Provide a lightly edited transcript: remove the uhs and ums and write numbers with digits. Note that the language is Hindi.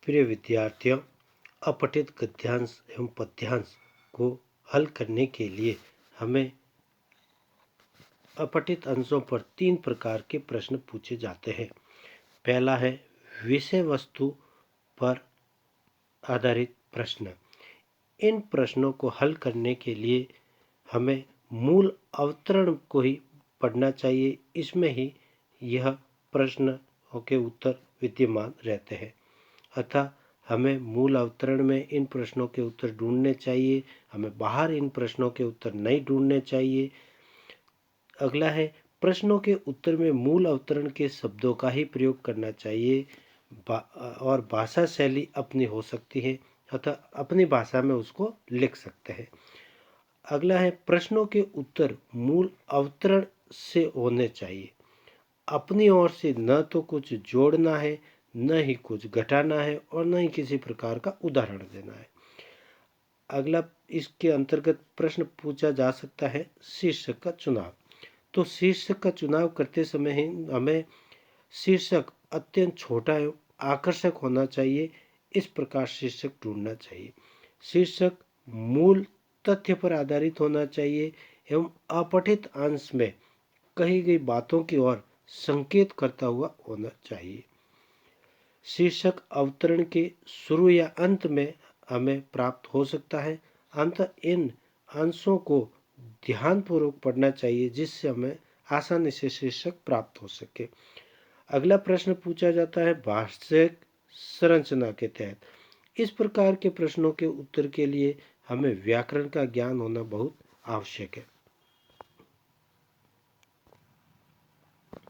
प्रिय विद्यार्थियों, अपठित गद्यांश एवं पद्यांश को हल करने के लिए हमें अपठित अंशों पर 3 प्रकार के प्रश्न पूछे जाते हैं। पहला है विषय वस्तु पर आधारित प्रश्न। इन प्रश्नों को हल करने के लिए हमें मूल अवतरण को ही पढ़ना चाहिए। इसमें ही यह प्रश्नों के उत्तर विद्यमान रहते हैं। अतः हमें मूल अवतरण में इन प्रश्नों के उत्तर ढूंढने चाहिए। हमें बाहर इन प्रश्नों के उत्तर नहीं ढूंढने चाहिए। अगला है प्रश्नों के उत्तर में मूल अवतरण के शब्दों का ही प्रयोग करना चाहिए और भाषा शैली अपनी हो सकती है, अतः अपनी भाषा में उसको लिख सकते हैं। अगला है प्रश्नों के उत्तर मूल अवतरण से होने चाहिए। अपनी ओर से न तो कुछ जोड़ना है, न ही कुछ घटाना है और न ही किसी प्रकार का उदाहरण देना है। अगला इसके अंतर्गत प्रश्न पूछा जा सकता है शीर्षक का चुनाव। तो शीर्षक का चुनाव करते समय ही हमें शीर्षक अत्यंत छोटा एवं आकर्षक होना चाहिए। इस प्रकार शीर्षक ढूंढना चाहिए। शीर्षक मूल तथ्य पर आधारित होना चाहिए एवं अपठित अंश में कही गई बातों की ओर संकेत करता हुआ होना चाहिए। शीर्षक अवतरण के शुरू या अंत में हमें प्राप्त हो सकता है। अंत इन अंशों को ध्यानपूर्वक पढ़ना चाहिए जिससे हमें आसानी से शीर्षक प्राप्त हो सके। अगला प्रश्न पूछा जाता है भाषिक संरचना के तहत। इस प्रकार के प्रश्नों के उत्तर के लिए हमें व्याकरण का ज्ञान होना बहुत आवश्यक है।